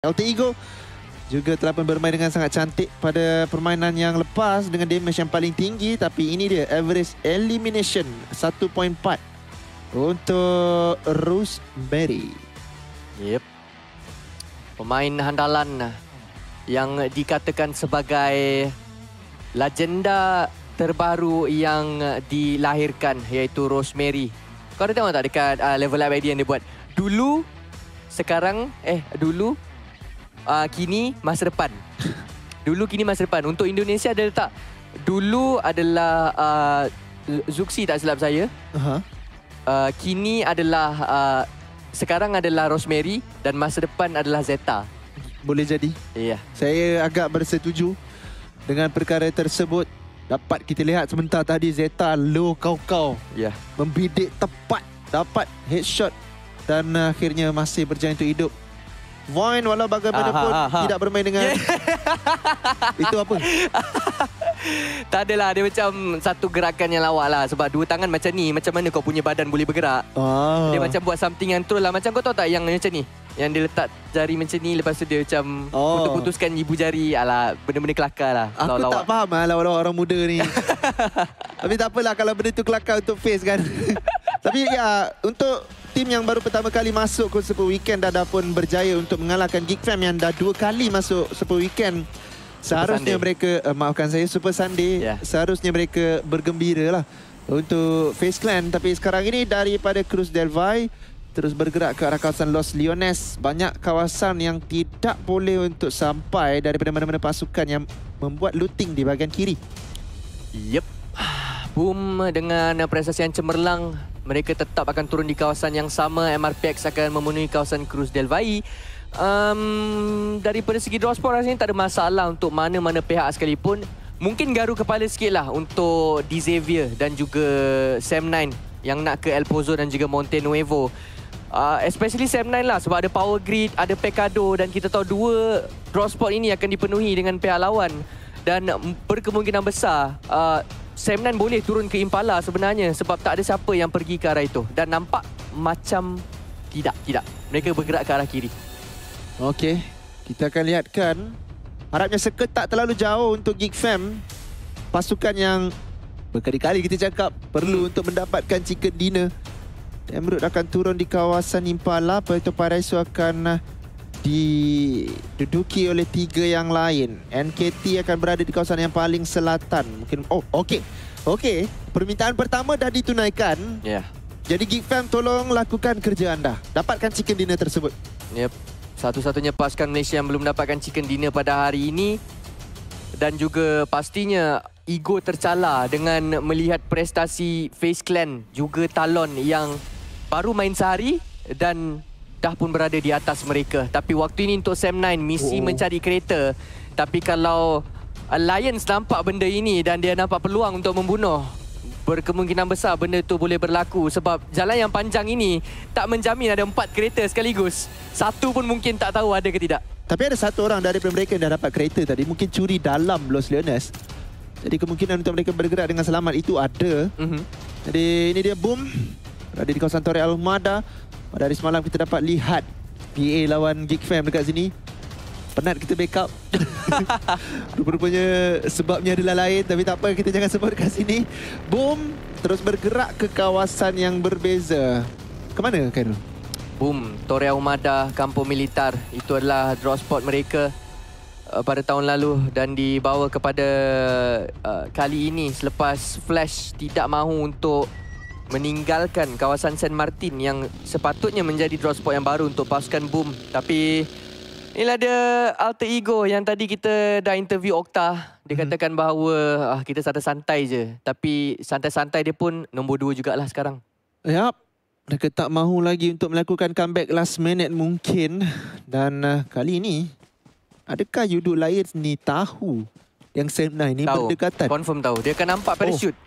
Alter Ego juga telah pun bermain dengan sangat cantik pada permainan yang lepas dengan damage yang paling tinggi, tapi ini dia average elimination 1.4 untuk Rosemary. Yep. Pemain handalan yang dikatakan sebagai legenda terbaru yang dilahirkan, iaitu Rosemary. Kau ada tengok tak dekat level up ID yang dia buat? Dulu, sekarang, kini, masa depan. Dulu, kini, masa depan. Untuk Indonesia ada letak. Dulu adalah Zuxi tak silap saya. Kini adalah, sekarang adalah Rosemary. Dan masa depan adalah Zeta. Boleh jadi. Iya. Saya agak bersetuju dengan perkara tersebut. Dapat kita lihat sebentar tadi Zeta low kau-kau. Ya. Membidik tepat. Dapat headshot. Dan akhirnya masih berjaya untuk hidup. Void walau bagaimanapun tidak bermain dengan itu apa? Tak adalah, dia macam satu gerakan yang lawak lah. Sebab dua tangan macam ni, macam mana kau punya badan boleh bergerak. Dia macam buat something yang troll lah. Macam kau tahu tak yang macam ni, yang dia letak jari macam ni, lepas tu dia macam putus-putuskan ibu jari. Alah, benda-benda kelakar lah. Aku tak faham lah lawan orang muda ni. Tapi tak apalah kalau benda tu kelakar untuk face kan. Tapi ya, untuk tim yang baru pertama kali masuk ke Super Weekend dah pun berjaya untuk mengalahkan Geek Fam yang dah 2 kali masuk Super Weekend. Seharusnya mereka, maafkan saya, Super Sunday. Seharusnya mereka bergembira lah untuk face clan. Tapi sekarang ini daripada Cruz del Valle terus bergerak ke arah kawasan Los Leones. Banyak kawasan yang tidak boleh untuk sampai daripada mana-mana pasukan yang membuat looting di bahagian kiri. Yep. Boom, dengan prestasi yang cemerlang, mereka tetap akan turun di kawasan yang sama. MRPX akan memenuhi kawasan Cruz del Valle. Daripada segi draw spot rasanya tak ada masalah untuk mana-mana pihak sekalipun. Mungkin garu kepala sikit lah untuk D Xavier dan juga Sam9 yang nak ke El Pozo dan juga Monte Nuevo. Especially Sam9 lah, sebab ada Power Grid, ada Pecado, dan kita tahu dua draw spot ini akan dipenuhi dengan pihak lawan. Dan berkemungkinan besar Sam9 boleh turun ke Impala sebenarnya, sebab tak ada siapa yang pergi ke arah itu. Dan nampak macam tidak. Mereka bergerak ke arah kiri. Okey, kita akan lihatkan. Harapnya seket tak terlalu jauh untuk Geek Fam. Pasukan yang berkali-kali kita cakap perlu untuk mendapatkan chicken dinner. Emerald akan turun di kawasan Impala. Puerto Paraiso akan diduduki oleh 3 yang lain. NKT akan berada di kawasan yang paling selatan. Mungkin okey. Permintaan pertama dah ditunaikan. Jadi Geek Fam, tolong lakukan kerja anda. Dapatkan chicken dinner tersebut. Yep. Satu-satunya pasukan Malaysia yang belum dapatkan chicken dinner pada hari ini. Dan juga pastinya ego tercala dengan melihat prestasi Face Clan juga Talon yang baru main sehari dan dah pun berada di atas mereka. Tapi waktu ini untuk Sam9 misi mencari kereta. Tapi kalau Alliance nampak benda ini dan dia nampak peluang untuk membunuh, berkemungkinan besar benda tu boleh berlaku. Sebab jalan yang panjang ini tak menjamin ada 4 kereta sekaligus. Satu pun mungkin tak tahu ada ke tidak. Tapi ada satu orang daripada mereka yang dah dapat kereta tadi. Mungkin curi dalam Los Leones. Jadi kemungkinan untuk mereka bergerak dengan selamat itu ada. Jadi ini dia Boom. Berada di kawasan Torre Almada. Pada hari semalam kita dapat lihat PA lawan Geek Fam dekat sini. Penat kita backup. Rupa-rupanya sebabnya adalah lain. Tapi tak apa, kita jangan sebut dekat sini. Boom. Terus bergerak ke kawasan yang berbeza. Ke mana, Khairul? Boom. Torre Almada, Kampung Militar. Itu adalah draw spot mereka pada tahun lalu. Dan dibawa kepada kali ini selepas Flash tidak mahu untuk meninggalkan kawasan San Martin yang sepatutnya menjadi draw spot yang baru untuk pasukan Boom. Tapi inilah dia Alter Ego yang tadi kita dah interview Okta. Dia katakan bahawa kita santai-santai je. Tapi santai-santai dia pun nombor 2 jugalah sekarang. Yap. Mereka tak mahu lagi untuk melakukan comeback last minute mungkin. Dan kali ini, adakah Yudo Lions ni tahu yang Sam9 ni berdekatan? Confirm tahu. Dia akan nampak parachute.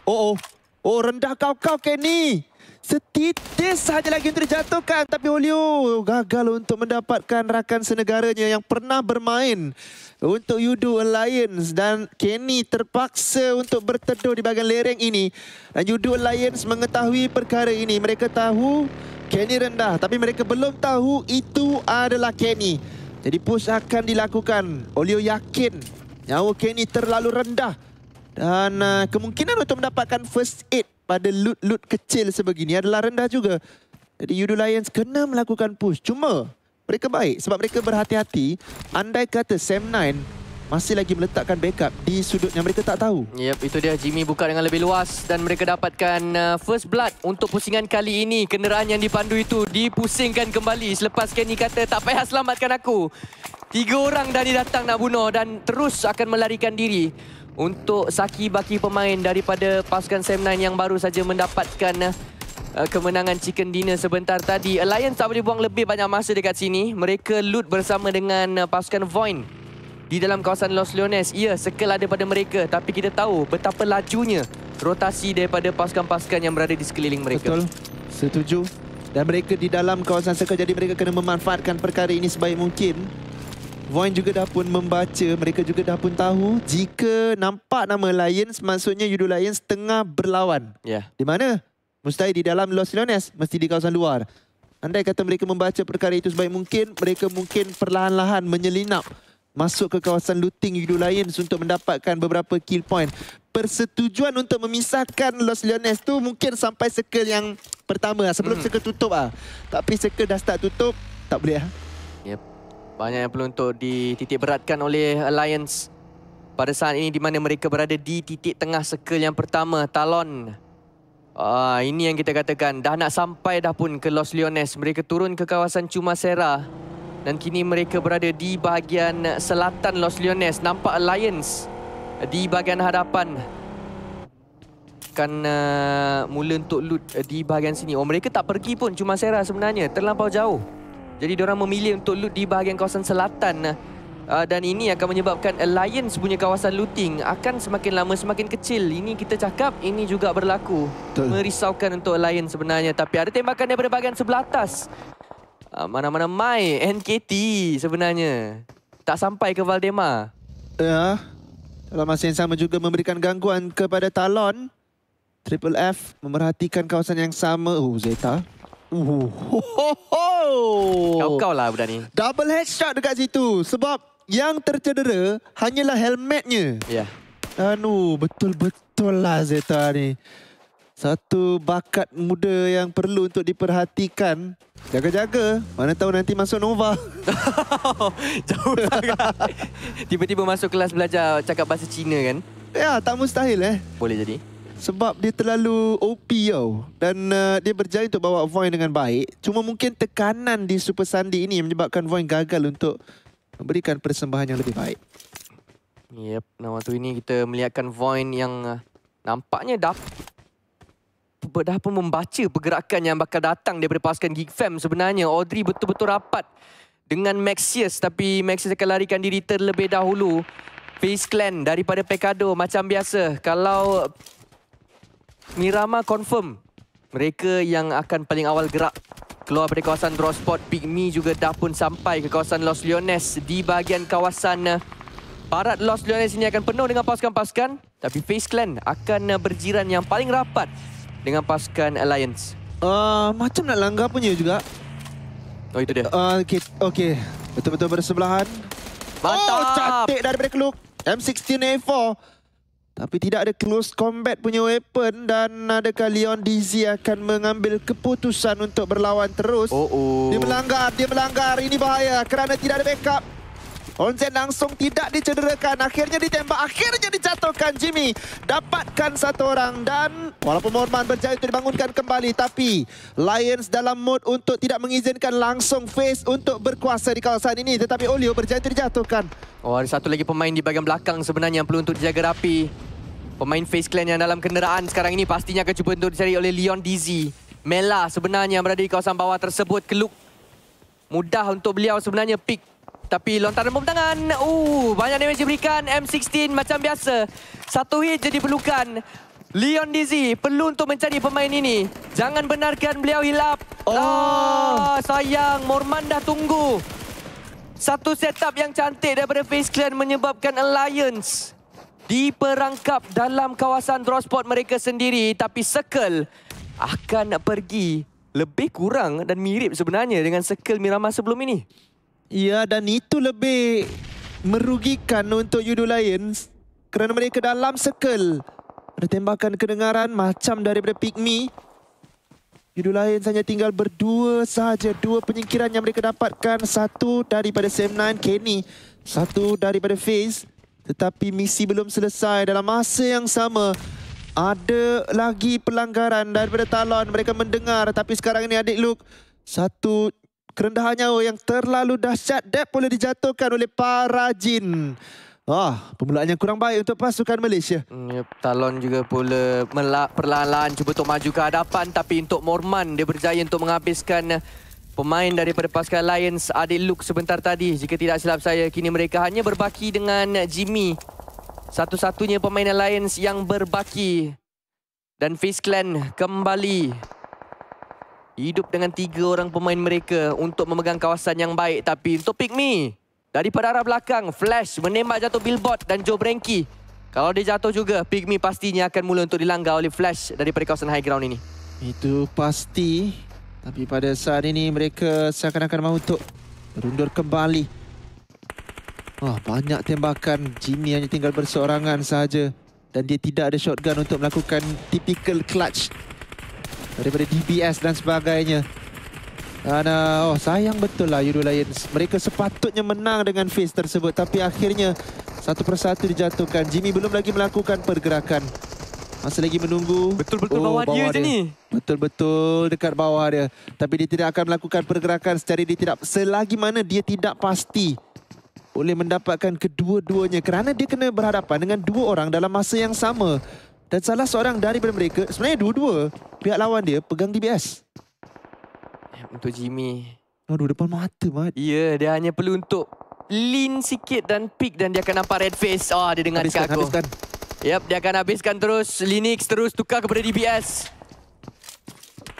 Oh, rendah kau Kenny. Setitis sahaja lagi untuk dijatuhkan. Tapi Olio gagal untuk mendapatkan rakan senegaranya yang pernah bermain untuk Yudo Alliance. Dan Kenny terpaksa untuk berteduh di bahagian lereng ini. Dan Yudo Alliance mengetahui perkara ini. Mereka tahu Kenny rendah. Tapi mereka belum tahu itu adalah Kenny. Jadi push akan dilakukan. Olio yakin nyawa Kenny terlalu rendah. Dan kemungkinan untuk mendapatkan first aid pada loot-loot kecil sebegini adalah rendah juga. Jadi Yudu Lions kena melakukan push. Cuma mereka baik sebab mereka berhati-hati. Andai kata Sam9 masih lagi meletakkan backup di sudut yang mereka tak tahu. Yep, itu dia. Jimmy buka dengan lebih luas dan mereka dapatkan first blood untuk pusingan kali ini. Kenderaan yang dipandu itu dipusingkan kembali selepas Kenny kata tak payah selamatkan aku. 3 orang dah datang nak bunuh dan terus akan melarikan diri untuk saki baki pemain daripada pasukan Sam9 yang baru saja mendapatkan kemenangan chicken dinner sebentar tadi. Alliance tak boleh buang lebih banyak masa dekat sini. Mereka loot bersama dengan pasukan Void di dalam kawasan Los Leones. Ya, circle ada pada mereka, tapi kita tahu betapa lajunya rotasi daripada pasukan-pasukan yang berada di sekeliling mereka. Betul, setuju. Dan mereka di dalam kawasan circle, jadi mereka kena memanfaatkan perkara ini sebaik mungkin. Void juga dah pun membaca, mereka juga dah pun tahu jika nampak nama Lions, maksudnya Yudu Lions tengah berlawan. Ya. Di mana? Mustahil di dalam Los Leones, mesti di kawasan luar. Andai kata mereka membaca perkara itu sebaik mungkin, mereka mungkin perlahan-lahan menyelinap masuk ke kawasan looting Yudu Lions untuk mendapatkan beberapa kill point. Persetujuan untuk memisahkan Los Leones tu mungkin sampai circle yang pertama sebelum circle tutup Tapi circle dah start tutup, tak boleh Yep. Banyak yang perlu untuk dititik beratkan oleh Alliance pada saat ini di mana mereka berada di titik tengah circle yang pertama, Talon. Ini yang kita katakan, dah nak sampai dah pun ke Los Leones. Mereka turun ke kawasan Chumacera dan kini mereka berada di bahagian selatan Los Leones. Nampak Alliance di bahagian hadapan akan mula untuk loot di bahagian sini. Mereka tak pergi pun Chumacera sebenarnya, terlampau jauh. Jadi diorang memilih untuk loot di bahagian kawasan selatan. Dan ini akan menyebabkan Alliance punya kawasan looting akan semakin lama semakin kecil. Ini kita cakap, ini juga berlaku. Betul. Merisaukan untuk Alliance sebenarnya. Tapi ada tembakan daripada bahagian sebelah atas. Mana-mana Mai, NKT sebenarnya. Tak sampai ke Valdemar. Ya, dalam masa yang sama juga memberikan gangguan kepada Talon. Triple F memerhatikan kawasan yang sama. Zeta. Kau-kau lah budak ni. Double headshot dekat situ. Sebab yang tercedera hanyalah helmetnya. Ya. Betul-betul lah Zeta ni. Satu bakat muda yang perlu untuk diperhatikan. Jaga-jaga. Mana tahu nanti masuk Nova. Jauh sangat. Tiba-tiba masuk kelas belajar cakap bahasa Cina kan? Ya, tak mustahil Boleh jadi. Sebab dia terlalu OP tau. Dan dia berjaya untuk bawa Void dengan baik. Cuma mungkin tekanan di Super Sunday ini menyebabkan Void gagal untuk memberikan persembahan yang lebih baik. Yep, nah waktu ini kita melihatkan Void yang nampaknya dah pun membaca pergerakan yang bakal datang daripada pasukan Geek Fam sebenarnya. Audrey betul-betul rapat dengan Maxius, tapi Maxius akan larikan diri terlebih dahulu. Face Clan daripada Pecado macam biasa. Kalau Miramar confirm mereka yang akan paling awal gerak keluar dari kawasan draw spot. Pygmy juga dah pun sampai ke kawasan Los Leones. Di bahagian kawasan barat Los Leones ini akan penuh dengan pasukan-pasukan, tapi Face Clan akan berjiran yang paling rapat dengan pasukan Alliance. Macam nak langgar punya juga. Oh, itu dia. Okey. Betul-betul bersebelahan. Mantap! Cantik daripada Kluk. M16A4. Tapi tidak ada close combat punya weapon. Dan adakah Leon DZ akan mengambil keputusan untuk berlawan terus? Dia melanggar. Ini bahaya kerana tidak ada backup. Onzen langsung tidak dicederakan. Akhirnya ditembak. Akhirnya dijatuhkan. Jimmy dapatkan satu orang. Dan walaupun Morman berjaya untuk dibangunkan kembali, tapi Lions dalam mood untuk tidak mengizinkan langsung face untuk berkuasa di kawasan ini. Tetapi Olio berjaya untuk dijatuhkan. Ada satu lagi pemain di bahagian belakang sebenarnya yang perlu untuk dijaga rapi. Pemain Face Clan yang dalam kenderaan sekarang ini pastinya akan cuba untuk dicari oleh Leon DZ. Mela sebenarnya yang berada di kawasan bawah tersebut. Keluk. Mudah untuk beliau sebenarnya pick. Tapi lontaran bom tangan. Banyak damage diberikan. M16 macam biasa. Satu hit je diperlukan. Leon DZ perlu untuk mencari pemain ini. Jangan benarkan beliau hilap. Sayang. Morman dah tunggu. Satu setup yang cantik daripada Face Clan menyebabkan Alliance diperangkap dalam kawasan draw spot mereka sendiri. Tapi Circle akan pergi lebih kurang dan mirip sebenarnya dengan Circle Miramar sebelum ini. Ya, dan itu lebih merugikan untuk Yudo Lions kerana mereka dalam circle. Ada tembakan kedengaran macam daripada Pygmy. Yudo Lions hanya tinggal berdua sahaja. 2 penyingkiran yang mereka dapatkan. 1 daripada Sam9, Kenny. 1 daripada FaZe. Tetapi misi belum selesai. Dalam masa yang sama, ada lagi pelanggaran daripada Talon. Mereka mendengar, tapi sekarang ini adik Luke, satu kerendahan nyawa yang terlalu dahsyat. Dep boleh dijatuhkan oleh para Jin. Permulaan yang kurang baik untuk pasukan Malaysia. Talon juga pula perlahan-lahan cuba untuk maju ke hadapan. Tapi untuk Morman, dia berjaya untuk menghabiskan pemain daripada pasukan Lions, adik Luke sebentar tadi. Jika tidak silap saya, kini mereka hanya berbaki dengan Jimmy. Satu-satunya pemain Lions yang berbaki. Dan FaZe Clan kembali hidup dengan 3 orang pemain mereka untuk memegang kawasan yang baik. Tapi untuk Pygmy, daripada arah belakang, Flash menembak jatuh Billboard dan Joe Branky. Kalau dia jatuh juga, Pygmy pastinya akan mula untuk dilanggar oleh Flash daripada kawasan high ground ini. Itu pasti. Tapi pada saat ini mereka seakan-akan mahu untuk berundur kembali. Banyak tembakan. Jimmy hanya tinggal berseorangan sahaja. Dan dia tidak ada shotgun untuk melakukan typical clutch daripada DBS dan sebagainya. Dan sayang betul lah Yudo Lions. Mereka sepatutnya menang dengan FaZe tersebut. Tapi akhirnya satu persatu dijatuhkan. Jimmy belum lagi melakukan pergerakan. Masih lagi menunggu. Betul-betul bawah dia je ni. Betul-betul dekat bawah dia. Tapi dia tidak akan melakukan pergerakan secara dia tidak. Selagi mana dia tidak pasti boleh mendapatkan kedua-duanya. Kerana dia kena berhadapan dengan 2 orang dalam masa yang sama. Dan salah seorang daripada mereka, sebenarnya dua-dua pihak lawan dia pegang DBS. Untuk Jimmy. Aduh, depan mata, Mat. Ya, dia hanya perlu untuk lean sikit dan pick dan dia akan nampak red face. Dia dengar cakap aku. Habiskan. Yap, dia akan habiskan terus. Linux terus tukar kepada DBS.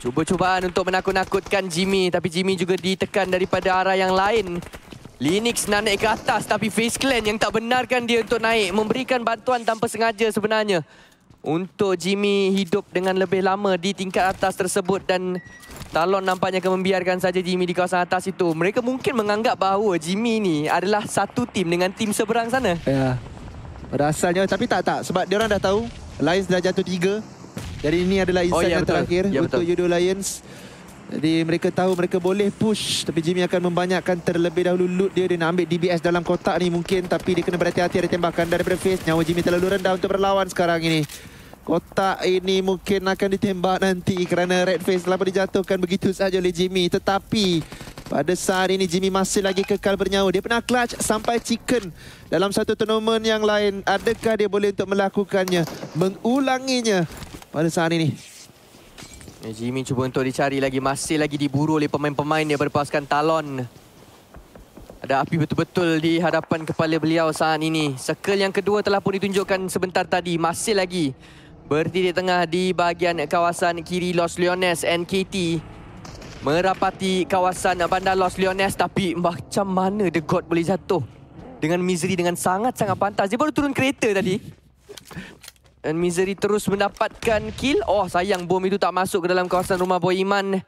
Cuba-cubaan untuk menakut-nakutkan Jimmy. Tapi Jimmy juga ditekan daripada arah yang lain. Linux nak naik ke atas tapi FaZe Clan yang tak benarkan dia untuk naik. Memberikan bantuan tanpa sengaja sebenarnya. Untuk Jimmy hidup dengan lebih lama di tingkat atas tersebut. Dan Talon nampaknya akan membiarkan saja Jimmy di kawasan atas itu. Mereka mungkin menganggap bahawa Jimmy ni adalah satu tim dengan tim seberang sana. Ya, pada asalnya. Tapi tak. Sebab diorang dah tahu Lions dah jatuh 3. Jadi ini adalah insight yang terakhir untuk Yudo Lions. Jadi mereka tahu mereka boleh push. Tapi Jimmy akan membanyakkan terlebih dahulu loot dia. Dia nak ambil DBS dalam kotak ni mungkin. Tapi dia kena berhati-hati, ada tembakan daripada FaZe. Nyawa Jimmy terlalu rendah untuk berlawan sekarang ini. Kotak ini mungkin akan ditembak nanti kerana red face telah dijatuhkan begitu sahaja oleh Jimmy. Tetapi pada saat ini Jimmy masih lagi kekal bernyawa. Dia pernah clutch sampai chicken dalam satu tournament yang lain. Adakah dia boleh untuk melakukannya, mengulanginya pada saat ini? Jimmy cuba untuk dicari lagi. Masih lagi diburu oleh pemain-pemain yang berpasukan Talon. Ada api betul-betul di hadapan kepala beliau saat ini. Circle yang kedua telah pun ditunjukkan sebentar tadi. Masih lagi berdiri tengah di bahagian kawasan kiri Los Leones. NKT merapati kawasan bandar Los Leones. Tapi macam mana The God boleh jatuh dengan Misery dengan sangat-sangat pantas. Dia baru turun kereta tadi. Dan Misery terus mendapatkan kill. Sayang bom itu tak masuk ke dalam kawasan rumah Boy Iman.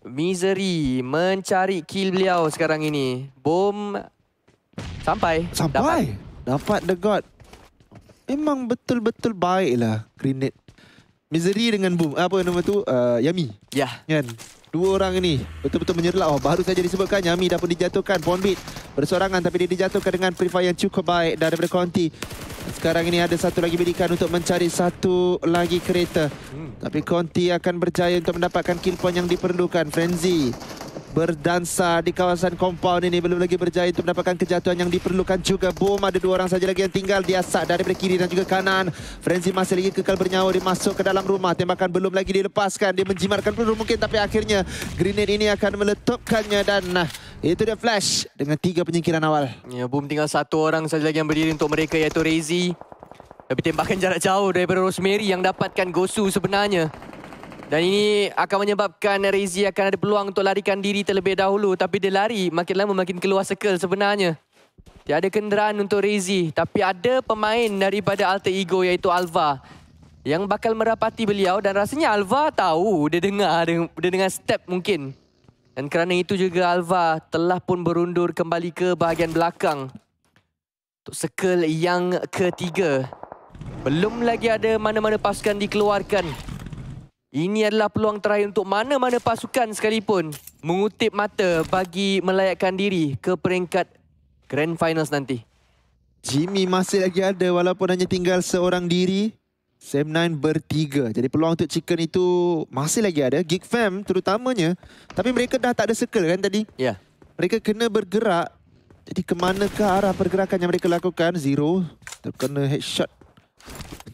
Misery mencari kill beliau sekarang ini. Bom sampai. Dapat The God. Memang betul-betul baiklah grenade. Misery dengan boom. Apa nama tu? Yami. Ya. Kan? 2 orang ini betul-betul menyerlah. Baru saja disebutkan Yami dah pun dijatuhkan. Ponbit bersorangan tapi dia dijatuhkan dengan prefire yang cukup baik daripada Conti. Sekarang ini ada satu lagi bidikan untuk mencari satu lagi kereta. Tapi Conti akan berjaya untuk mendapatkan kill point yang diperlukan. Frenzy berdansa di kawasan compound ini. Belum lagi berjaya untuk mendapatkan kejatuhan yang diperlukan juga. Bom, ada 2 orang saja lagi yang tinggal. Dia sak daripada kiri dan juga kanan. Frenzy masih lagi kekal bernyawa. Dia masuk ke dalam rumah. Tembakan belum lagi dilepaskan. Dia menjimatkan peluru mungkin. Tapi akhirnya grenade ini akan meletupkannya. Dan itu dia Flash dengan 3 penyingkiran awal. Ya, Boom tinggal 1 orang saja lagi yang berdiri untuk mereka, iaitu Rezi. Tapi tembakan jarak jauh daripada Rosemary yang dapatkan Gosu sebenarnya. Dan ini akan menyebabkan Rezi akan ada peluang untuk larikan diri terlebih dahulu. Tapi dia lari makin lama makin keluar circle sebenarnya. Tiada kenderaan untuk Rezi. Tapi ada pemain daripada alter ego iaitu Alva yang bakal merapati beliau. Dan rasanya Alva tahu, dia dengar step mungkin. Dan kerana itu juga Alva telah pun berundur kembali ke bahagian belakang. Untuk circle yang ketiga. Belum lagi ada mana-mana pasukan dikeluarkan. Ini adalah peluang terakhir untuk mana-mana pasukan sekalipun mengutip mata bagi melayakkan diri ke peringkat Grand Finals nanti. Jimmy masih lagi ada walaupun hanya tinggal seorang diri. Sam9 bertiga. Jadi peluang untuk Chicken itu masih lagi ada. Geek Fam terutamanya. Tapi mereka dah tak ada circle kan tadi? Ya. Mereka kena bergerak. Jadi ke manakah arah pergerakan yang mereka lakukan? Zero. Terkena headshot.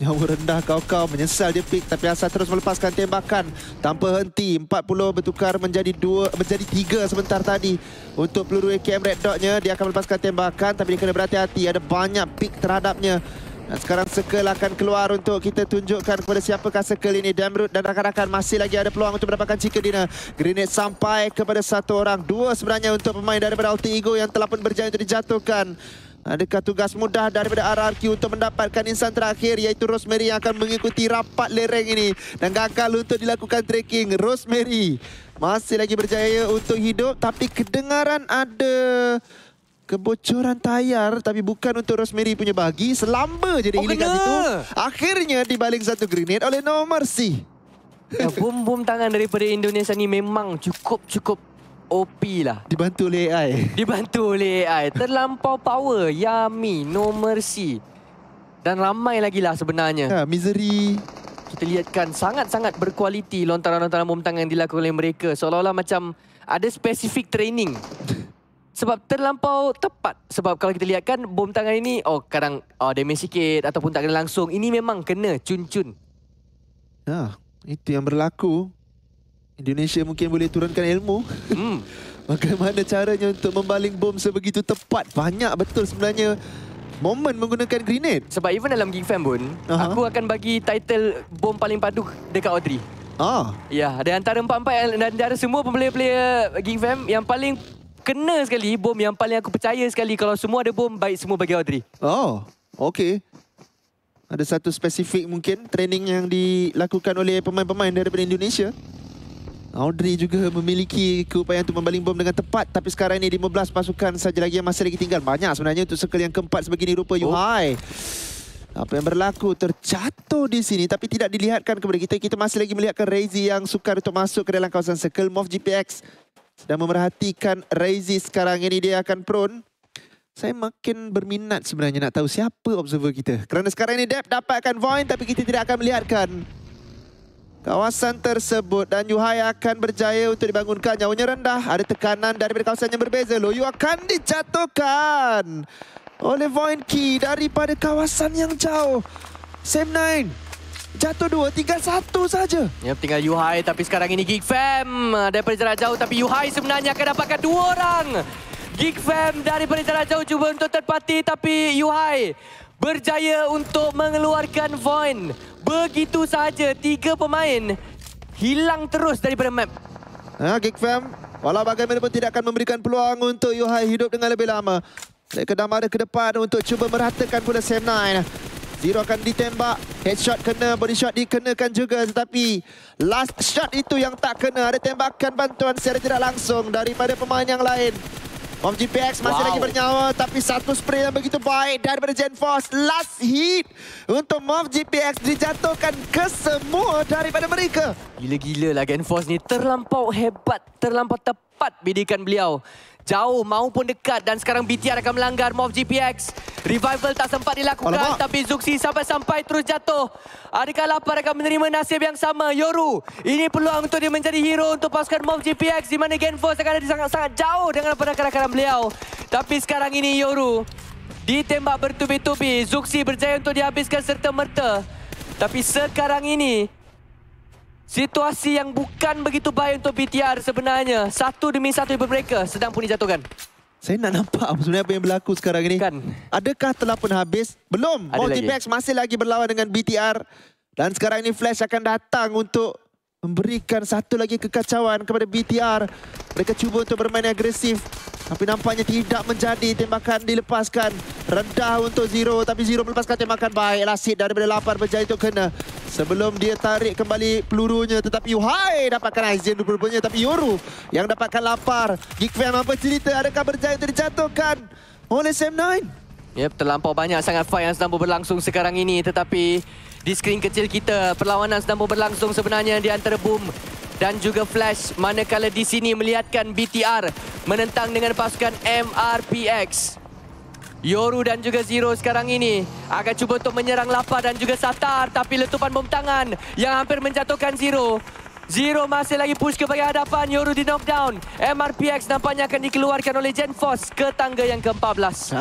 Nyawa rendah kau-kau. Menyesal dia pick. Tapi Asal terus melepaskan tembakan. Tanpa henti. 40 bertukar menjadi 3 sebentar tadi. Untuk peluru AKM Red Dot-nya. Dia akan melepaskan tembakan. Tapi dia kena berhati-hati. Ada banyak pick terhadapnya. Dan sekarang circle akan keluar untuk kita tunjukkan kepada siapakah circle ini. Damrut dan rakan-rakan masih lagi ada peluang untuk mendapatkan Chicken Dinner. Grenade sampai kepada 1 orang. 2 sebenarnya untuk pemain daripada Alter Ego yang telah pun berjaya untuk dijatuhkan. Adakah tugas mudah daripada RRQ untuk mendapatkan insan terakhir, iaitu Rosemary yang akan mengikuti rapat lereng ini. Dan gagal untuk dilakukan tracking. Rosemary masih lagi berjaya untuk hidup, tapi kedengaran ada kebocoran tayar, tapi bukan untuk Rosemary punya bagi. Selamba je dia kat situ. Akhirnya dibaling satu grenade oleh No Mercy. Ya, bom-bom tangan daripada Indonesia ni memang cukup OP lah. Dibantu oleh AI. Dibantu oleh AI. Terlampau power. Yummy, No Mercy. Dan ramai lagi lah sebenarnya. Ha, Misery. Kita lihatkan sangat-sangat berkualiti lontaran-lontaran bom tangan yang dilakukan oleh mereka. Seolah-olah macam ada spesifik training. Sebab terlampau tepat. Sebab kalau kita lihat kan bom tangan ini, kadang damage sikit ataupun tak kena langsung. Ini memang kena cun-cun. Ha, itu yang berlaku. Indonesia mungkin boleh turunkan ilmu. Bagaimana caranya untuk membaling bom sebegitu tepat. Banyak betul sebenarnya momen menggunakan grenade. Sebab even dalam Geek Fam pun, aku akan bagi title bom paling padu dekat Audrey. Ya, dari antara 4-4 dan dari semua player-player Geek Fam, yang paling kena sekali, bom yang paling aku percaya sekali kalau semua ada bom, baik semua bagi Audrey. Okey. Ada satu spesifik mungkin training yang dilakukan oleh pemain-pemain daripada Indonesia. Audrey juga memiliki keupayaan untuk membaling bom dengan tepat. Tapi sekarang ini 15 pasukan saja lagi yang masih lagi tinggal. Banyak sebenarnya untuk circle yang keempat sebegini rupa. Yuhai. Apa yang berlaku? Terjatuh di sini tapi tidak dilihatkan kepada kita. Kita masih lagi melihatkan Razy yang sukar untuk masuk ke dalam kawasan circle. Moff GPX sedang memerhatikan Razy sekarang ini. Dia akan prone. Saya makin berminat sebenarnya nak tahu siapa observer kita. Kerana sekarang ini Dep dapatkan Void tapi kita tidak akan melihatkan kawasan tersebut. Dan Yuhai akan berjaya untuk dibangunkan. Nyawanya rendah. Ada tekanan daripada kawasan yang berbeza. Loyu akan dijatuhkan oleh Void Key daripada kawasan yang jauh. Sam9 jatuh 2, tinggal 1 saja. Ya, tinggal Yuhai. Tapi sekarang ini Geek Fam daripada jarak jauh. Tapi Yuhai sebenarnya akan dapatkan 2 orang. Geek Fam daripada jarak jauh cuba untuk third party. Tapi Yuhai berjaya untuk mengeluarkan Void. Begitu sahaja 3 pemain hilang terus daripada map. Geek Fam, walau bagaimanapun tidak akan memberikan peluang untuk Yuhai hidup dengan lebih lama. Mereka dah marah ke depan untuk cuba meratakan pula Sam9. Zero akan ditembak. Headshot kena, body shot dikenakan juga. Tetapi last shot itu yang tak kena. Ada tembakan bantuan secara tidak langsung daripada pemain yang lain. Moff GPX masih lagi bernyawa. Tapi satu spray yang begitu baik daripada Gen Force. Last hit untuk Moff GPX dijatuhkan ke semua daripada mereka. Gila-gila lah Gen Force ni. Terlampau hebat. Terlampau tepat bidikan beliau. Jauh maupun dekat. Dan sekarang BTR akan melanggar Moff GPX. Revival tak sempat dilakukan. Alamak. Tapi Zuxi sampai-sampai terus jatuh. Adakah Lapar akan menerima nasib yang sama? Yoru, ini peluang untuk dia menjadi hero untuk pasukan Moff GPX. Di mana Gen Force akan ada sangat-sangat jauh dengan rakan-rakan beliau. Tapi sekarang ini Yoru ditembak bertubi-tubi. Zuxi berjaya untuk dihabiskan serta-merta. Tapi sekarang ini situasi yang bukan begitu baik untuk BTR sebenarnya. Satu demi satu mereka sedang pun dijatuhkan. Saya nak nampak sebenarnya apa yang berlaku sekarang ini. Kan? Adakah telah pun habis? Belum. Moff GPX masih lagi berlawan dengan BTR. Dan sekarang ini Flash akan datang untuk memberikan satu lagi kekacauan kepada BTR. Mereka cuba untuk bermain agresif, tapi nampaknya tidak menjadi. Tembakan dilepaskan rendah untuk Zero, tapi Zero melepaskan tembakan. Baiklah, Sid daripada Lapar berjaya untuk kena sebelum dia tarik kembali pelurunya, tetapi Yuhai dapatkan Aizen rupanya, tapi Yoru yang dapatkan Lapar. Geekfam apa cerita, adakah berjaya untuk dijatuhkan oleh Sam9? Yep, terlampau banyak sangat fight yang sedang berlangsung sekarang ini, tetapi di skrin kecil kita perlawanan sedang berlangsung sebenarnya di antara Boom dan juga Flash, manakala di sini melihatkan BTR menentang dengan pasukan MRPX. Yoru dan juga Zero sekarang ini akan cuba untuk menyerang Lapar dan juga Satar, tapi letupan bom tangan yang hampir menjatuhkan Zero. Zero masih lagi push ke bahagian hadapan, Yoru di knockdown. MRPX nampaknya akan dikeluarkan oleh GenForce ke tangga yang ke-14.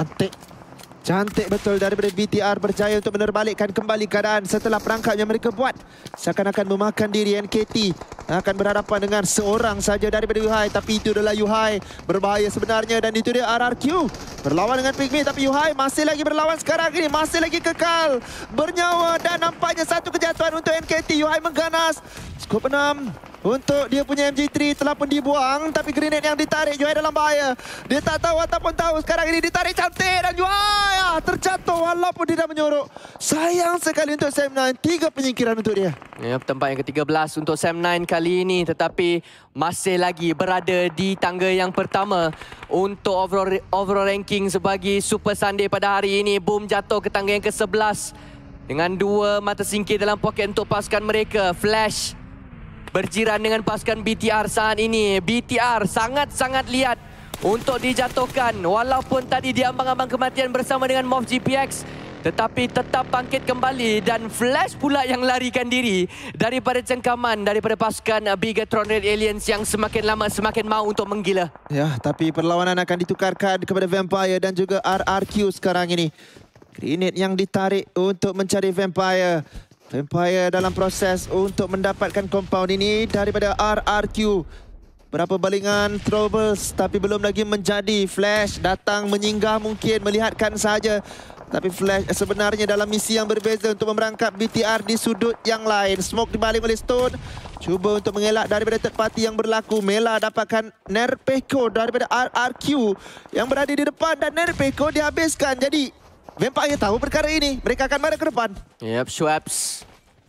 Cantik betul daripada BTR, berjaya untuk menerbalikkan kembali keadaan setelah perangkap yang mereka buat. Seakan-akan memakan diri. NKT akan berhadapan dengan seorang saja daripada Yuhai, tapi itu adalah Yuhai. Berbahaya sebenarnya, dan itu dia RRQ. Berlawan dengan Pygmy, tapi Yuhai masih lagi berlawan sekarang ini. Masih lagi kekal bernyawa, dan nampaknya satu kejatuhan untuk NKT. Yuhai mengganas. Skop 6. Untuk dia punya MG3 telah pun dibuang, tapi grenade yang ditarik, Yuhai dalam bahaya. Dia tak tahu ataupun tahu, sekarang ini ditarik cantik dan Yuhai terjatuh walaupun tidak menyorok. Sayang sekali untuk Sam9, 3 penyingkiran untuk dia. Yep, tempat yang ke-13 untuk Sam9 kali ini, tetapi masih lagi berada di tangga yang pertama untuk overall ranking sebagai Super Sunday pada hari ini. Boom jatuh ke tangga yang ke-11 dengan 2 mata singkir dalam poket untuk pasukan mereka. Flash berjiran dengan pasukan BTR saat ini. BTR sangat-sangat liat untuk dijatuhkan. Walaupun tadi diambang-ambang kematian bersama dengan MOV GPX, tetapi tetap bangkit kembali, dan Flash pula yang larikan diri daripada cengkaman daripada pasukan Bigatron Red Aliens yang semakin lama semakin mahu untuk menggila. Ya, tapi perlawanan akan ditukarkan kepada Vampire dan juga RRQ sekarang ini. Grenade yang ditarik untuk mencari Vampire. Vampire dalam proses untuk mendapatkan compound ini daripada RRQ. Berapa balingan troubles, tapi belum lagi menjadi. Flash datang menyinggah, mungkin melihatkan saja. Tapi Flash sebenarnya dalam misi yang berbeza untuk memerangkap BTR di sudut yang lain. Smoke dibaling oleh Stone. Cuba untuk mengelak daripada third party yang berlaku. Mela dapatkan Nerpeko daripada RRQ yang berada di depan, dan Nerpeko dihabiskan. Jadi Vampire tahu perkara ini. Mereka akan marah ke depan. Yep, Schweppes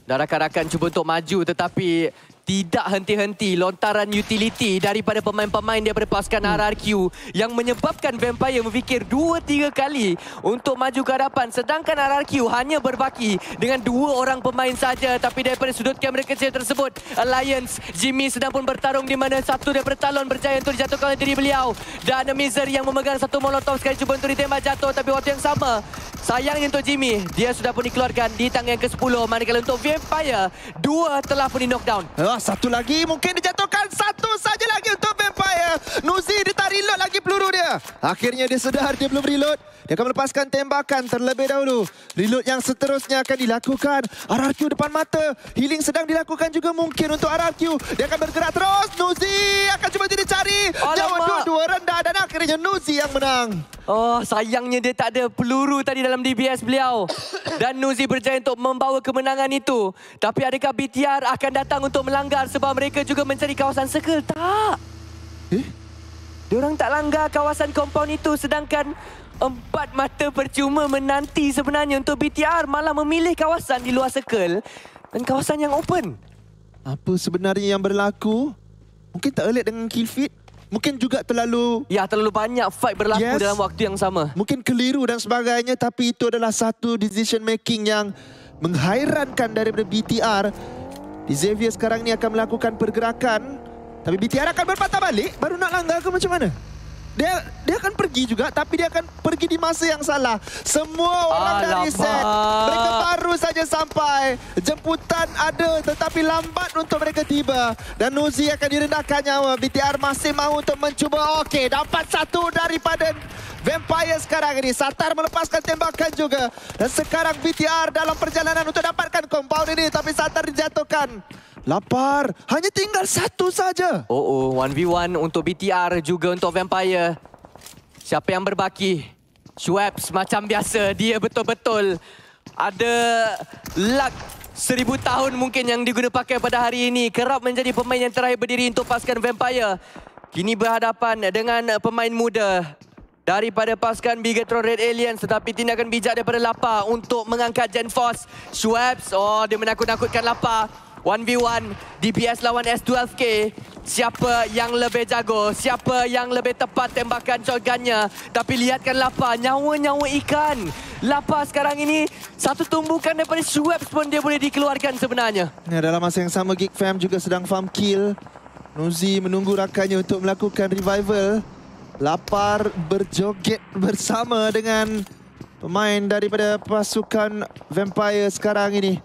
dan rakan-rakan cuba untuk maju, tetapi tidak henti-henti lontaran utility daripada pemain-pemain daripada pasukan RRQ yang menyebabkan Vampire berfikir 2-3 kali untuk maju ke hadapan. Sedangkan RRQ hanya berbaki dengan 2 orang pemain saja, tapi daripada sudut kamera kecil tersebut, Alliance, Jimmy sedang pun bertarung di mana satu daripada talon berjaya untuk dijatuhkan oleh diri beliau, dan Misery yang memegang satu molotov sekali cuba untuk ditembak jatuh, tapi waktu yang sama sayangnya untuk Jimmy, dia sudah pun dikeluarkan di tangga yang ke-10, manakala untuk Vampire 2 telah pun di knockdown. Satu lagi mungkin dijatuhkan. Satu saja lagi untuk Vampire. Nuzi dia tak reload lagi peluru dia. Akhirnya dia sedar dia belum reload. Dia akan melepaskan tembakan terlebih dahulu. Reload yang seterusnya akan dilakukan. RRQ depan mata. Healing sedang dilakukan juga mungkin untuk RRQ. Dia akan bergerak terus. Nuzi akan cuba dicari. Jauh dua-dua rendah, dan akhirnya Nuzi yang menang. Oh, sayangnya dia tak ada peluru tadi dalam DBS beliau. Dan Nuzi berjaya untuk membawa kemenangan itu. Tapi adakah BTR akan datang untuk melanggar sebab mereka juga mencari kawasan circle? Tak. Diorang tak langgar kawasan compound itu, sedangkan 4 mata percuma menanti sebenarnya untuk BTR malah memilih kawasan di luar circle dan kawasan yang open. Apa sebenarnya yang berlaku? Mungkin tak relate dengan kill feed. Mungkin juga terlalu banyak fight berlaku dalam waktu yang sama. Mungkin keliru dan sebagainya, tapi itu adalah satu decision making yang menghairankan daripada BTR. Xavier sekarang ni akan melakukan pergerakan, tapi BTR akan berpatah balik, baru nak langgar ke macam mana? Dia akan pergi juga, tapi dia akan pergi di masa yang salah. Semua orang dah reset. Mereka baru saja sampai. Jemputan ada, tetapi lambat untuk mereka tiba. Dan Nuzi akan direndahkan nyawa. BTR masih mahu untuk mencuba. Okey, dapat satu daripada Vampire sekarang ini. Satar melepaskan tembakan juga. Dan sekarang BTR dalam perjalanan untuk dapatkan compound ini, tapi Satar dijatuhkan. Lapar, hanya tinggal satu saja. 1v1 untuk BTR juga untuk Vampire. Siapa yang berbaki? Schweppes macam biasa, dia betul-betul ada luck 1000 tahun mungkin yang diguna pakai pada hari ini. Kerap menjadi pemain yang terakhir berdiri untuk pasukan Vampire. Kini berhadapan dengan pemain muda daripada pasukan Bigetron Red Aliens, tetapi tindakan bijak daripada Lapa untuk mengangkat Gen Force. Schweppes, dia menakut-nakutkan Lapa. 1v1 DPS lawan S12K. Siapa yang lebih jago? Siapa yang lebih tepat tembakan shotgunnya? Tapi lihatkan Lapa, nyawa-nyawa ikan. Lapa sekarang ini satu tumbukan daripada Schweppes pun dia boleh dikeluarkan sebenarnya. Ya, dalam masa yang sama Geek Fam juga sedang farm kill. Nuzi menunggu rakannya untuk melakukan revival. Lapar berjoget bersama dengan pemain daripada pasukan Vampire sekarang ini.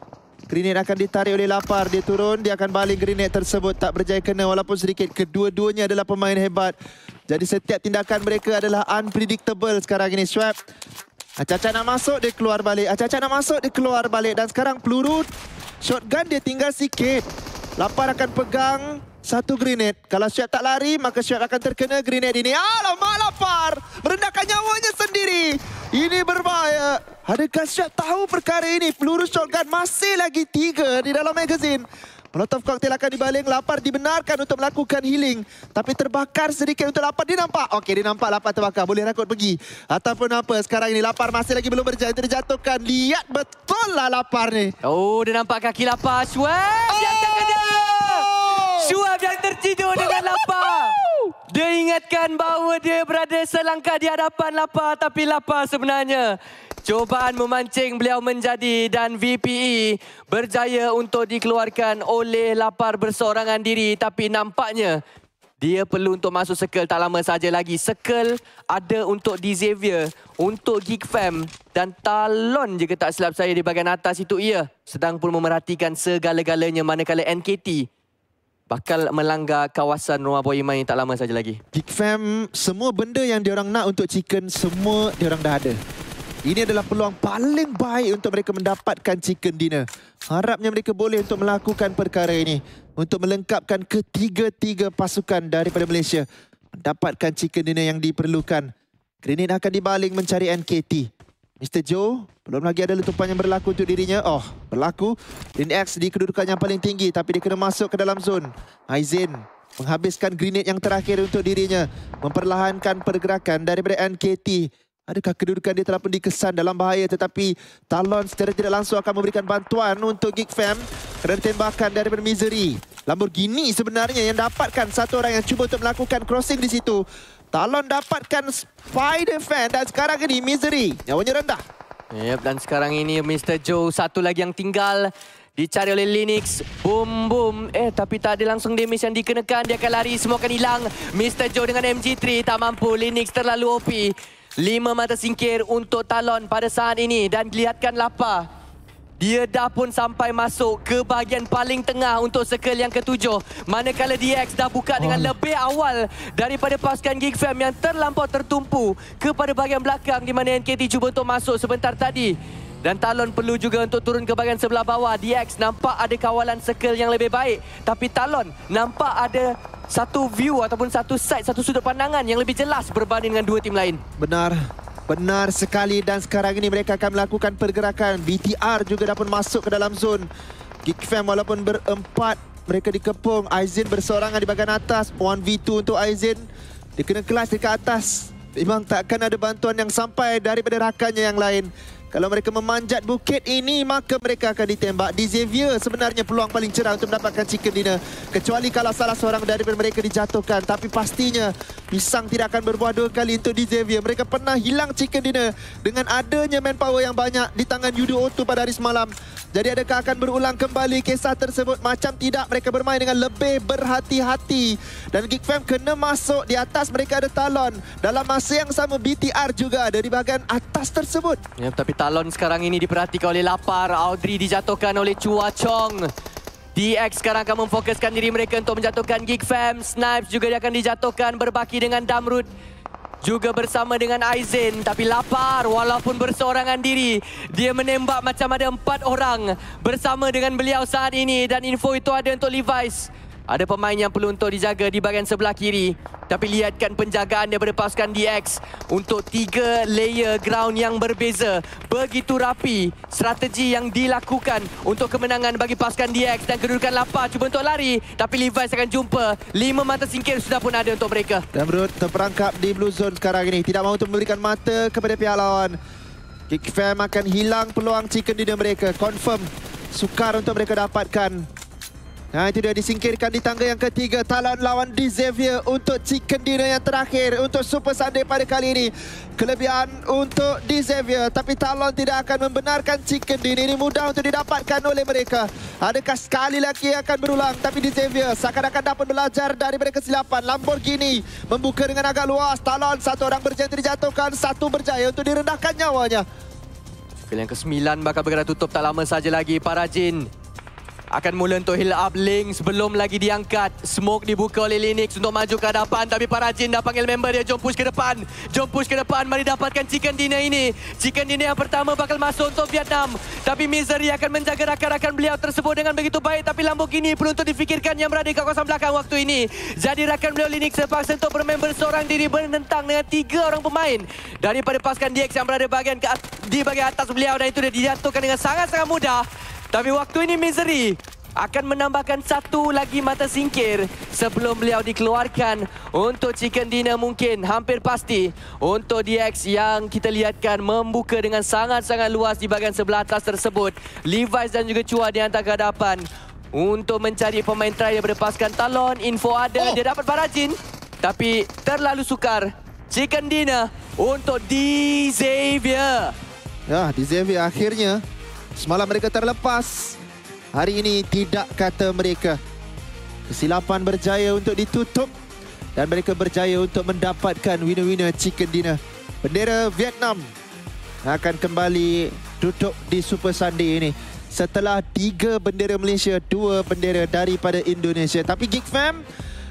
Grenade akan ditarik oleh Lapar. Dia turun, dia akan baling grenade tersebut. Tak berjaya kena walaupun sedikit. Kedua-duanya adalah pemain hebat. Jadi setiap tindakan mereka adalah unpredictable sekarang ini. Swap. Acak-acak nak masuk, dia keluar balik. Acak-acak nak masuk, dia keluar balik. Dan sekarang peluru shotgun dia tinggal sikit. Lapar akan pegang satu grenade. Kalau Syed tak lari, maka Syed akan terkena grenade ini. Alamak, Lapar merendahkan nyawanya sendiri. Ini berbahaya. Adakah Syed tahu perkara ini? Peluru shotgun masih lagi 3 di dalam magazine. Molotov cocktail akan dibaling. Lapar dibenarkan untuk melakukan healing. Tapi terbakar sedikit untuk Lapar. Dia nampak. Okey, dia nampak Lapar terbakar. Boleh rakut pergi. Ataupun apa. Sekarang ini Lapar masih lagi belum berjaya untuk dijatuhkan. Lihat betul lah Lapar ni. Dia nampak kaki Lapar. Schweppes yang terkena. Schweppes yang tertidur dengan Lapar. Dia ingatkan bahawa dia berada selangkah di hadapan Lapar. Tapi Lapar sebenarnya cubaan memancing beliau menjadi, dan VPE berjaya untuk dikeluarkan oleh Lapar bersorangan diri. Tapi nampaknya dia perlu untuk masuk circle tak lama saja lagi. Circle ada untuk Xavier, untuk Geek Fam dan Talon jika tak silap saya di bahagian atas itu ia sedang pun memerhatikan segala-galanya, manakala NKT bakal melanggar kawasan rumah Boy Iman tak lama saja lagi. Geek Fam, semua benda yang diorang nak untuk Chicken, semua diorang dah ada. Ini adalah peluang paling baik untuk mereka mendapatkan chicken dinner. Harapnya mereka boleh untuk melakukan perkara ini. Untuk melengkapkan ketiga-tiga pasukan daripada Malaysia. Mendapatkan chicken dinner yang diperlukan. Grenade akan dibaling mencari NKT. Mr. Joe, belum lagi ada letupan yang berlaku untuk dirinya. Berlaku. Lin X di kedudukan yang paling tinggi. Tapi dia kena masuk ke dalam zon. Aizen menghabiskan grenade yang terakhir untuk dirinya. Memperlahankan pergerakan daripada NKT. Adakah kedudukan dia telah pun dikesan dalam bahaya, tetapi Talon secara tidak langsung akan memberikan bantuan untuk Geek Fam kerana tembakan daripada Misery. Lamborghini sebenarnya yang dapatkan satu orang yang cuba untuk melakukan crossing di situ. Talon dapatkan Spider Fan dan sekarang ini Misery nyawanya rendah. Dan sekarang ini Mr. Joe satu lagi yang tinggal. Dicari oleh Linux. Boom, boom. Tapi tak ada langsung damage yang dikenakan. Dia akan lari, semua akan hilang. Mr. Joe dengan MG3 tak mampu. Linux terlalu OP. 5 mata singkir untuk Talon pada saat ini. Dan lihatkan Lapa. Dia dah pun sampai masuk ke bahagian paling tengah untuk circle yang ke-7. Manakala DX dah buka dengan lebih awal daripada pasukan Geek Fam yang terlampau tertumpu kepada bahagian belakang di mana NKT cuba untuk masuk sebentar tadi. Dan Talon perlu juga untuk turun ke bahagian sebelah bawah. DX nampak ada kawalan circle yang lebih baik. Tapi Talon nampak ada satu view ataupun satu side, satu sudut pandangan yang lebih jelas berbanding dengan dua tim lain. Benar. Benar sekali. Dan sekarang ini mereka akan melakukan pergerakan. BTR juga dapat masuk ke dalam zon. Geek Fam walaupun berempat, mereka dikepung. Aizen bersorangan di bahagian atas. 1v2 untuk Aizen. Dia kena kelas dekat atas. Memang takkan ada bantuan yang sampai daripada rakannya yang lain. Kalau mereka memanjat bukit ini, maka mereka akan ditembak. Di Xavier sebenarnya peluang paling cerah untuk mendapatkan chicken dinner. Kecuali kalau salah seorang daripada mereka dijatuhkan. Tapi pastinya pisang tidak akan berbuah dua kali untuk di Xavier. Mereka pernah hilang chicken dinner dengan adanya manpower yang banyak di tangan Yudo Otto pada hari semalam. Jadi adakah akan berulang kembali kisah tersebut? Macam tidak, mereka bermain dengan lebih berhati-hati. Dan Geek Fam kena masuk. Di atas mereka ada Talon. Dalam masa yang sama BTR juga ada di bahagian atas tersebut. Ya, tapi Talon sekarang ini diperhatikan oleh Lapar. Audrey dijatuhkan oleh Chua Chong. DX sekarang akan memfokuskan diri mereka untuk menjatuhkan Geek Fam. Snipes juga dia akan dijatuhkan berbaki dengan Damrud. Juga bersama dengan Aizen. Tapi Lapar walaupun berseorangan diri, dia menembak macam ada 4 orang bersama dengan beliau saat ini. Dan info itu ada untuk Levi's. Ada pemain yang perlu untuk dijaga di bahagian sebelah kiri. Tapi lihatkan penjagaan daripada pasukan DX untuk 3 layer ground yang berbeza. Begitu rapi strategi yang dilakukan untuk kemenangan bagi pasukan DX. Dan kedudukan lapar cuba untuk lari. Tapi Levi's akan jumpa. 5 mata singkir sudah pun ada untuk mereka. Dan Brut terperangkap di blue zone sekarang ini. Tidak mahu untuk memberikan mata kepada pihak lawan. Geek Fam akan hilang peluang chicken dinner mereka. Confirm sukar untuk mereka dapatkan. Nah, itu dia disingkirkan di tangga yang ketiga. Talon lawan Xavier untuk chicken dinner yang terakhir untuk Super Sunday pada kali ini. Kelebihan untuk Xavier, tapi Talon tidak akan membenarkan chicken dinner ini mudah untuk didapatkan oleh mereka. Adakah sekali lagi akan berulang? Tapi Xavier seakan-akan dapat belajar daripada kesilapan. Lamborghini membuka dengan agak luas. Talon satu orang berjaya dijatuhkan, satu berjaya untuk direndahkan nyawanya. Yang ke-9 bakal bergerak tutup tak lama saja lagi. Parajin akan mula untuk heal up Link sebelum lagi diangkat. Smoke dibuka oleh Linux untuk maju ke hadapan. Tapi Parajin dah panggil member dia. Jom push ke depan. Jom push ke depan. Mari dapatkan chicken dinner ini. Chicken dinner yang pertama bakal masuk untuk Vietnam. Tapi Misery akan menjaga rakan-rakan beliau tersebut dengan begitu baik. Tapi Lamborghini perlu untuk difikirkan yang berada di kawasan belakang waktu ini. Jadi rakan beliau Linux terpaksa untuk bermember seorang diri menentang dengan 3 orang pemain daripada pasukan DX yang berada di bahagian atas beliau. Dan itu dia dijatuhkan dengan sangat-sangat mudah. Tapi waktu ini Misery akan menambahkan satu lagi mata singkir sebelum beliau dikeluarkan. Untuk chicken dinner mungkin hampir pasti untuk DX yang kita lihatkan membuka dengan sangat-sangat luas di bahagian sebelah atas tersebut. Levi's dan juga Chua dihantar ke hadapan untuk mencari pemain try daripada pasukan Talon. Info ada, dia dapat Parajin tapi terlalu sukar. Chicken dinner untuk Xavier. Ya, Xavier akhirnya semalam mereka terlepas. Hari ini tidak kata mereka. Kesilapan berjaya untuk ditutup dan mereka berjaya untuk mendapatkan winner-winner chicken dinner. Bendera Vietnam akan kembali duduk di Super Sunday ini setelah 3 bendera Malaysia, 2 bendera daripada Indonesia. Tapi Geek Fam,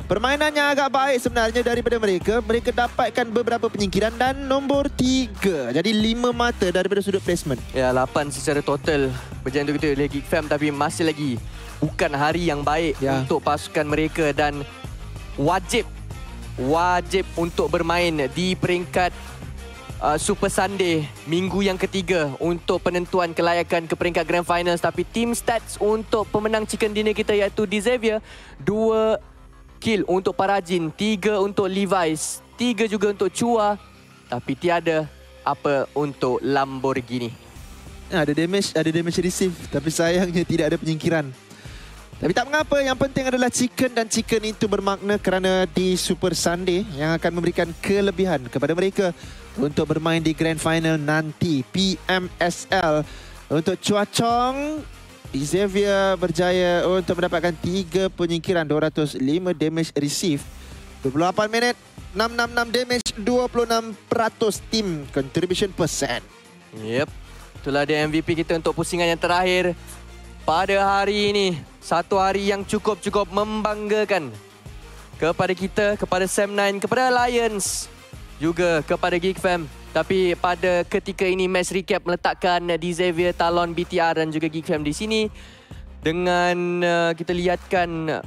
permainannya agak baik sebenarnya daripada mereka. Mereka dapatkan beberapa penyingkiran dan nombor 3. Jadi 5 mata daripada sudut placement. Ya, 8 secara total berjaya untuk kita oleh Geek Fam. Tapi masih lagi bukan hari yang baik untuk pasukan mereka. Dan wajib untuk bermain di peringkat Super Sunday minggu yang ketiga untuk penentuan kelayakan ke peringkat Grand Finals. Tapi team stats untuk pemenang chicken dinner kita iaitu Xavier, 2 kill untuk Parajin, 3 untuk Levi's, 3 juga untuk Chua. Tapi tiada apa untuk Lamborghini. Ada damage receive, tapi sayangnya tidak ada penyingkiran. Tapi tak mengapa, yang penting adalah chicken, dan chicken itu bermakna kerana di Super Sunday yang akan memberikan kelebihan kepada mereka untuk bermain di Grand Final nanti, PMSL. Untuk Chua Chong, Xavier berjaya untuk mendapatkan 3 penyingkiran, 205 damage receive, 28 minit, 666 damage, 26% team contribution percent. Yep, itulah dia MVP kita untuk pusingan yang terakhir pada hari ini. Satu hari yang cukup membanggakan kepada kita, kepada Sam9, kepada Alliance, juga kepada Geek Fam. Tapi pada ketika ini match recap meletakkan Xavier, Talon, BTR dan juga Geek Fam di sini. Dengan kita lihatkan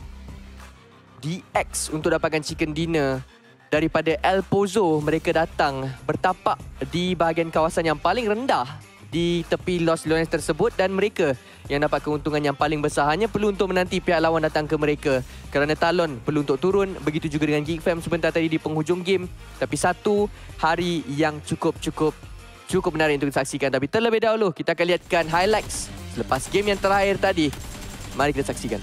DX untuk dapatkan chicken dinner daripada El Pozo. Mereka datang bertapak di bahagian kawasan yang paling rendah di tepi Los Leones tersebut, dan mereka yang dapat keuntungan yang paling besar. Hanya perlu untuk menanti pihak lawan datang ke mereka, kerana Talon perlu untuk turun. Begitu juga dengan Geek Fam sebentar tadi di penghujung game. Tapi satu hari yang cukup menarik untuk disaksikan. Tapi terlebih dahulu kita akan lihatkan highlights selepas game yang terakhir tadi. Mari kita saksikan.